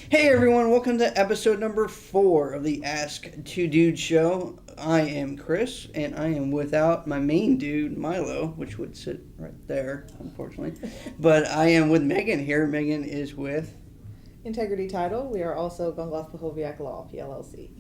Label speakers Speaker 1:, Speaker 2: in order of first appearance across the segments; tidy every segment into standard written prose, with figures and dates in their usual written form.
Speaker 1: Hey everyone, welcome to episode number 4 of the Ask Two Dudes show. I am Chris, and I am without my main dude, Milo, which would sit right there, unfortunately. But I am with Megan here. Megan is with...
Speaker 2: Integrity Title. We are also Gongloff, Piechowiak Law, PLLC.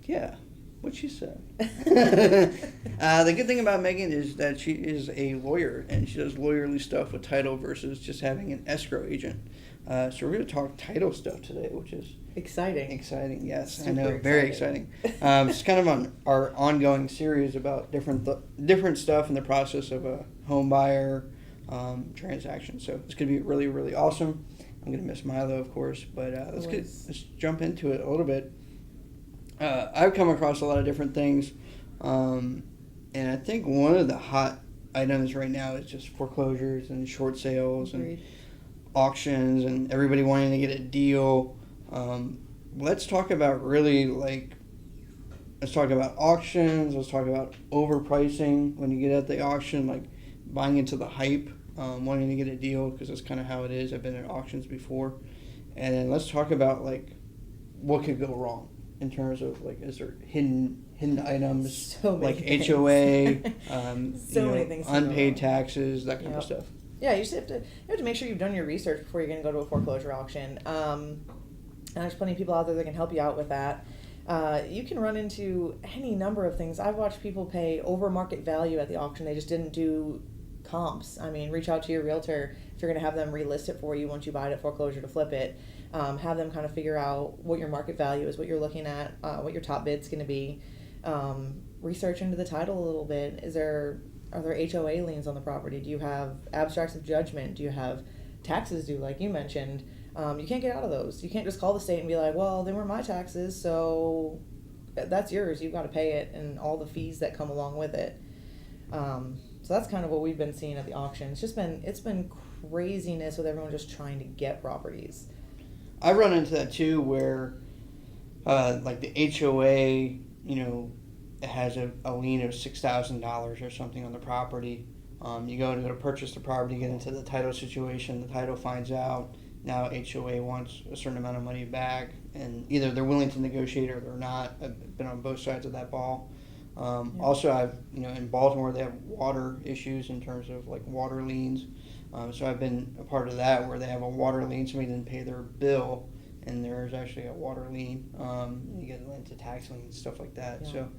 Speaker 1: Yeah, what she said. The good thing about Megan is that she is a lawyer, and she does lawyerly stuff with title versus just having an escrow agent. So we're going to talk title stuff today, which is...
Speaker 2: Exciting,
Speaker 1: yes.
Speaker 2: Super
Speaker 1: I know, very exciting. It's kind of on our ongoing series about different stuff in the process of a home buyer transaction. So it's going to be really, really awesome. I'm going to miss Milo, of course, but let's jump into it a little bit. I've come across a lot of different things, and I think one of the hot items right now is just foreclosures and short sales and auctions and everybody wanting to get a deal. Let's talk about let's talk about auctions. Let's talk about overpricing when you get at the auction, like buying into the hype, wanting to get a deal because that's kind of how it is. I've been at auctions before. And then let's talk about what could go wrong in terms of is there hidden items, like things. HOA,
Speaker 2: many things
Speaker 1: unpaid taxes, that kind of stuff.
Speaker 2: Yeah, you just have to make sure you've done your research before you're going to go to a foreclosure auction. And there's plenty of people out there that can help you out with that. You can run into any number of things. I've watched people pay over market value at the auction. They just didn't do comps. I mean, reach out to your realtor if you're going to have them relist it for you once you buy it at foreclosure to flip it. Have them kind of figure out what your market value is, what you're looking at, what your top bid's going to be. Research into the title a little bit. Are there HOA liens on the property? Do you have abstracts of judgment? Do you have taxes due, like you mentioned? You can't get out of those. You can't just call the state and be like, well, they weren't my taxes, so that's yours. You've got to pay it and all the fees that come along with it. So that's kind of what we've been seeing at the auction. It's been craziness with everyone just trying to get properties.
Speaker 1: I run into that too, where the HOA, it has a lien of $6,000 or something on the property. You go to purchase the property, get into the title situation. The title finds out now HOA wants a certain amount of money back, and either they're willing to negotiate or they're not. I've been on both sides of that ball. Also, I've in Baltimore they have water issues in terms of water liens. So I've been a part of that where they have a water lien. Somebody didn't pay their bill, and there's actually a water lien. You get into tax liens, stuff like that. Yeah. So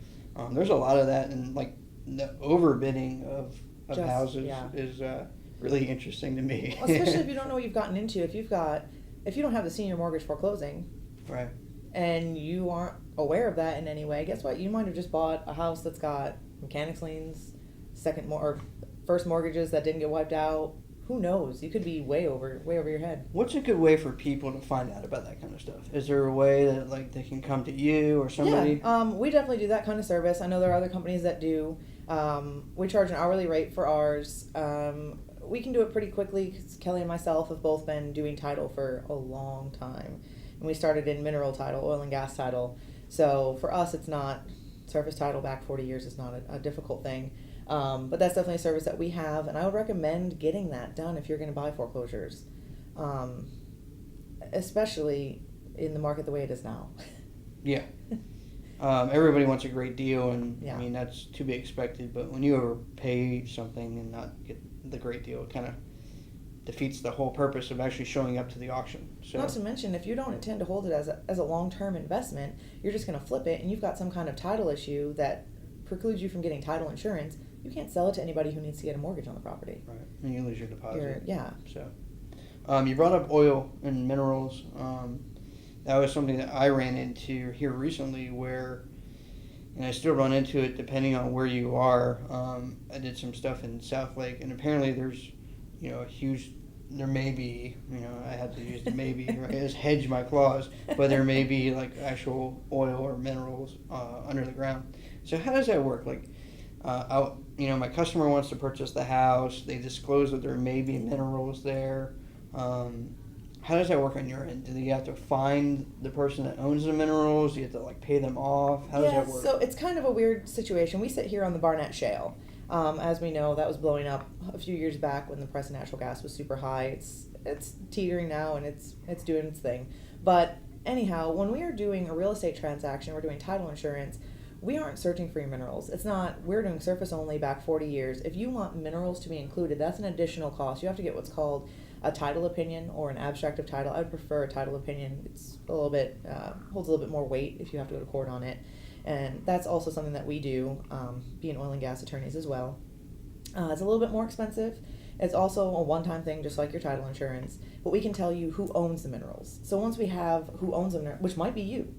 Speaker 1: there's a lot of that, and the overbidding of houses is really interesting to me.
Speaker 2: Well, especially if you don't know what you've gotten into. If you don't have the senior mortgage foreclosing,
Speaker 1: right,
Speaker 2: and you aren't aware of that in any way, guess what? You might have just bought a house that's got mechanics liens, or first mortgages that didn't get wiped out. Who knows? You could be way over your head.
Speaker 1: What's a good way for people to find out about that kind of stuff? Is there a way that they can come to you or somebody?
Speaker 2: Yeah, we definitely do that kind of service. I know there are other companies that do. We charge an hourly rate for ours. We can do it pretty quickly because Kelly and myself have both been doing title for a long time. And we started in mineral title, oil and gas title. So for us, it's not surface title back 40 years. It's not a difficult thing. But that's definitely a service that we have, and I would recommend getting that done if you're going to buy foreclosures, especially in the market the way it is now.
Speaker 1: Yeah. Everybody wants a great deal, and
Speaker 2: yeah.
Speaker 1: I mean, that's to be expected, but when you overpay something and not get the great deal, it kind of defeats the whole purpose of actually showing up to the auction. So,
Speaker 2: not to mention, if you don't intend to hold it as a long-term investment, you're just going to flip it, and you've got some kind of title issue that precludes you from getting title insurance. You can't sell it to anybody who needs to get a mortgage on the property.
Speaker 1: Right, and you lose your deposit.
Speaker 2: Yeah.
Speaker 1: So, you brought up oil and minerals. That was something that I ran into here recently where, and I still run into it depending on where you are. I did some stuff in South Lake, and apparently there's, there may be, I had to use the maybe, right, as hedge my clause, but there may be actual oil or minerals under the ground. So how does that work? My customer wants to purchase the house. They disclose that there may be minerals there. How does that work on your end? Do you have to find the person that owns the minerals? Do you have to pay them off? How does that work?
Speaker 2: So it's kind of a weird situation. We sit here on the Barnett Shale. As we know, that was blowing up a few years back when the price of natural gas was super high. It's teetering now, and it's doing its thing. But anyhow, when we are doing a real estate transaction, we're doing title insurance, we aren't searching for your minerals. It's not, we're doing surface only back 40 years. If you want minerals to be included, that's an additional cost. You have to get what's called a title opinion or an abstract of title. I would prefer a title opinion. It's a little bit, holds a little bit more weight if you have to go to court on it. And that's also something that we do, being oil and gas attorneys as well. It's a little bit more expensive. It's also a one-time thing, just like your title insurance. But we can tell you who owns the minerals. So once we have who owns them, which might be you,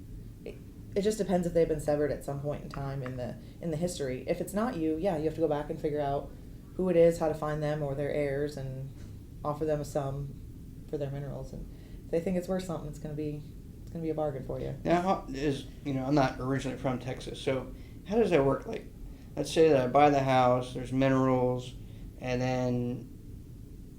Speaker 2: it just depends if they've been severed at some point in time in the history. If it's not you, yeah, you have to go back and figure out who it is, how to find them or their heirs, and offer them a sum for their minerals. And if they think it's worth something, it's gonna be a bargain for you.
Speaker 1: Now, I'm not originally from Texas, so how does that work? Like, let's say that I buy the house, there's minerals, and then,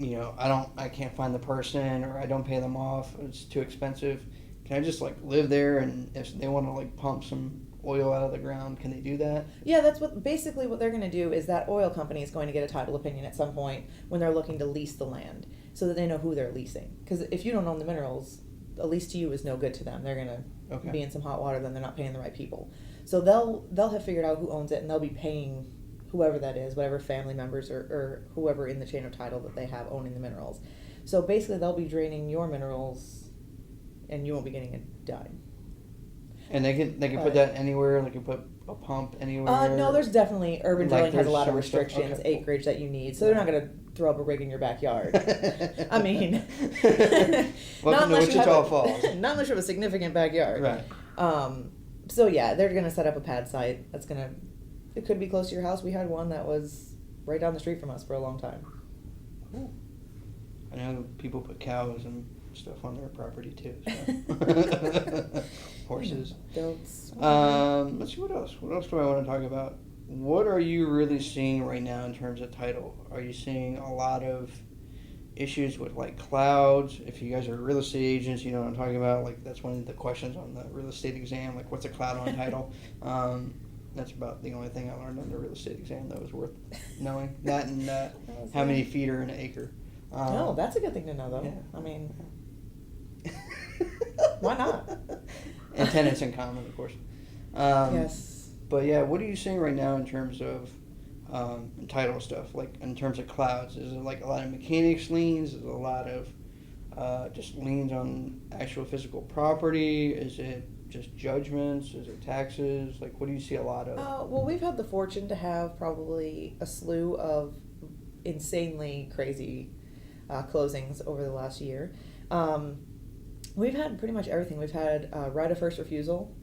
Speaker 1: I can't find the person, or I don't pay them off, it's too expensive. Can I just live there, and if they want to pump some oil out of the ground, can they do that?
Speaker 2: Yeah, that's what they're going to do is that oil company is going to get a title opinion at some point when they're looking to lease the land, so that they know who they're leasing. Because if you don't own the minerals, a lease to you is no good to them. They're going to be in some hot water, then they're not paying the right people. So they'll have figured out who owns it, and they'll be paying whoever that is, whatever family members or whoever in the chain of title that they have owning the minerals. So basically, they'll be draining your minerals, and you won't be getting a dime.
Speaker 1: And they can put that anywhere. They can put a pump anywhere.
Speaker 2: No, there's definitely urban drilling has a lot of
Speaker 1: some stuff.
Speaker 2: restrictions, acreage that you need, so they're not going to throw up a rig in your backyard. I mean,
Speaker 1: not unless you have
Speaker 2: not unless you have a significant backyard.
Speaker 1: Right.
Speaker 2: So yeah, they're going to set up a pad site. It could be close to your house. We had one that was right down the street from us for a long time.
Speaker 1: Cool. I know people put cows and stuff on their property too. So. Horses.
Speaker 2: Goats.
Speaker 1: Let's see what else. What else do I want to talk about? What are you really seeing right now in terms of title? Are you seeing a lot of issues with clouds? If you guys are real estate agents, you know what I'm talking about. That's one of the questions on the real estate exam. What's a cloud on title? That's about the only thing I learned on the real estate exam that was worth knowing. That and how many feet are in an acre.
Speaker 2: That's a good thing to know, though. Yeah. I mean, why not?
Speaker 1: And tenants in common, of course.
Speaker 2: Yes.
Speaker 1: But yeah, what are you seeing right now in terms of title stuff? In terms of clouds, is it a lot of mechanics liens? Is it a lot of just liens on actual physical property? Is it just judgments? Is it taxes? What do you see a lot of?
Speaker 2: Well, we've had the fortune to have probably a slew of insanely crazy closings over the last year. We've had pretty much everything. We've had right of first refusal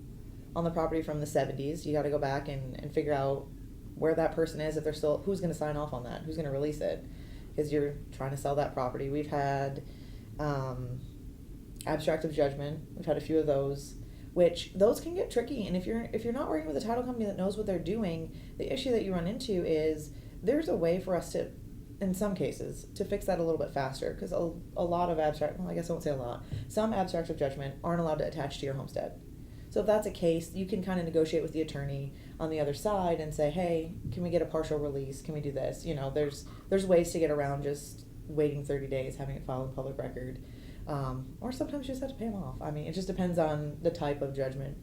Speaker 2: on the property from the 70s. You got to go back and figure out where that person is, if they're still, who's going to sign off on that, who's going to release it, because you're trying to sell that property. We've had abstract of judgment. We've had a few of those, which those can get tricky. And if you're not working with a title company that knows what they're doing, the issue that you run into is there's a way for us to, in some cases, to fix that a little bit faster, because a lot of abstract, well, I guess I won't say a lot, some abstracts of judgment aren't allowed to attach to your homestead. So if that's a case, you can kind of negotiate with the attorney on the other side and say, hey, can we get a partial release? Can we do this? There's ways to get around just waiting 30 days, having it filed in public record. Or sometimes you just have to pay them off. I mean, it just depends on the type of judgment.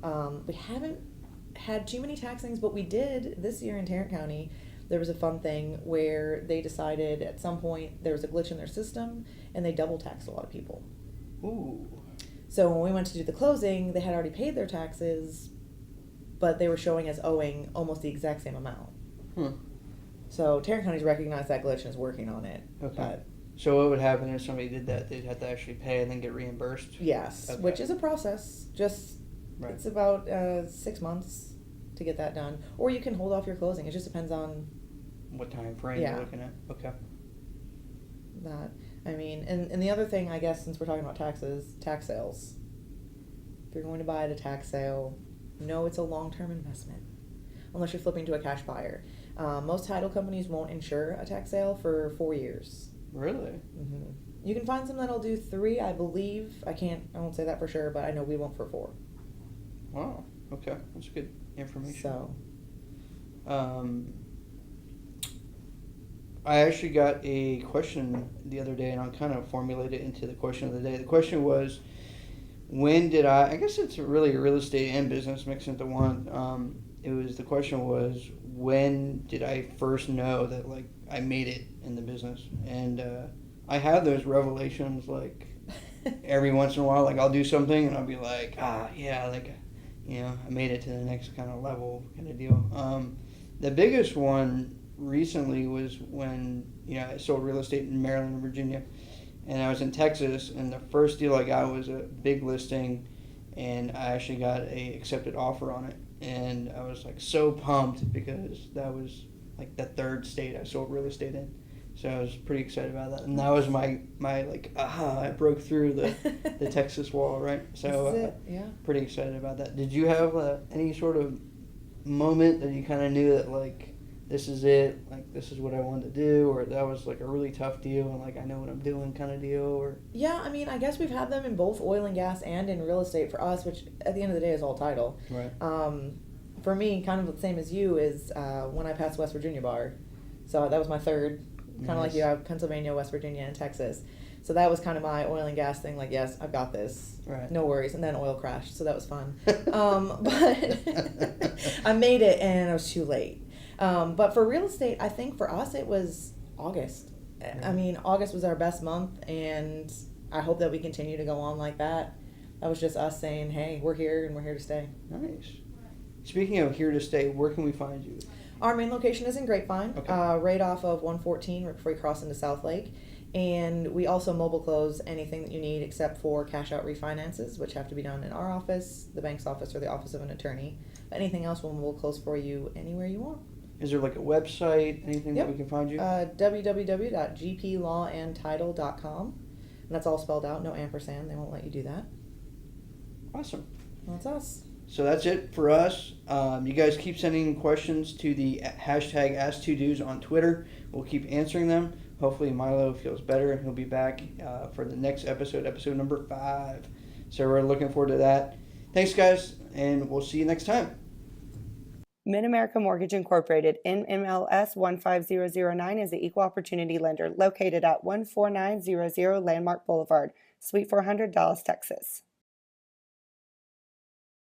Speaker 2: We haven't had too many tax things, but we did this year in Tarrant County. There was a fun thing where they decided at some point there was a glitch in their system and they double taxed a lot of people.
Speaker 1: Ooh.
Speaker 2: So when we went to do the closing, they had already paid their taxes, but they were showing us owing almost the exact same amount. So Tarrant County's recognized that glitch and is working on it.
Speaker 1: Okay. So what would happen if somebody did that? They'd have to actually pay and then get reimbursed?
Speaker 2: Yes, okay. Which is a process. Right. It's about 6 months to get that done. Or you can hold off your closing. It just depends on
Speaker 1: what time frame you're looking at. Okay.
Speaker 2: That. I mean, and the other thing, I guess, since we're talking about taxes, tax sales. If you're going to buy at a tax sale, no, it's a long-term investment, unless you're flipping to a cash buyer. Most title companies won't insure a tax sale for 4 years.
Speaker 1: Really?
Speaker 2: Mm-hmm. You can find some that'll do 3, I believe. I won't say that for sure, but I know we won't for 4.
Speaker 1: Wow. Okay. That's good information.
Speaker 2: So.
Speaker 1: I actually got a question the other day, and I'll kind of formulate it into the question of the day. The question was, when did I guess it's really real estate and business mixed into one. The question was, when did I first know that like I made it in the business? And I have those revelations like every once in a while. Like I'll do something and I'll be like, yeah, like, I made it to the next kind of level kind of deal. The biggest one recently was when, I sold real estate in Maryland and Virginia, and I was in Texas, and the first deal I got was a big listing, and I actually got a accepted offer on it, and I was like so pumped because that was like the third state I sold real estate in. So I was pretty excited about that, and that was my like, I broke through the Texas wall, right? So pretty excited about that. Did you have any sort of moment that you kind of knew that like this is it, like this is what I wanted to do, or that was like a really tough deal and like I know what I'm doing kind of deal? Or
Speaker 2: Yeah, I mean, I guess we've had them in both oil and gas and in real estate for us, which at the end of the day is all title.
Speaker 1: Right.
Speaker 2: For me, kind of the same as you, is when I passed West Virginia bar. So that was my third, kind of like you have Pennsylvania, West Virginia, and Texas. So that was kind of my oil and gas thing, like, yes, I've got this.
Speaker 1: Right.
Speaker 2: No worries. And then oil crashed, so that was fun. But I made it, and I was too late. But for real estate, I think for us it was August. Right. I mean, August was our best month, and I hope that we continue to go on like that. That was just us saying, hey, we're here, and we're here to stay.
Speaker 1: Nice. Speaking of here to stay, where can we find you?
Speaker 2: Our main location is in Grapevine,
Speaker 1: okay.
Speaker 2: Right off of 114, right before you cross into South Lake. And we also mobile close anything that you need except for cash out refinances, which have to be done in our office, the bank's office, or the office of an attorney. Anything else we'll mobile close for you anywhere you want.
Speaker 1: Is there like a website, anything that we can find you?
Speaker 2: www.gplawandtitle.com. And that's all spelled out, no ampersand. They won't let you do that.
Speaker 1: Awesome.
Speaker 2: That's us.
Speaker 1: So that's it for us. You guys keep sending questions to the hashtag Ask2Dudes on Twitter. We'll keep answering them. Hopefully Milo feels better and he'll be back for the next episode number 5. So we're looking forward to that. Thanks, guys, and we'll see you next time.
Speaker 3: Mid-America Mortgage Incorporated, NMLS 15009, is the equal opportunity lender located at 14900 Landmark Boulevard, Suite 400, Dallas, Texas.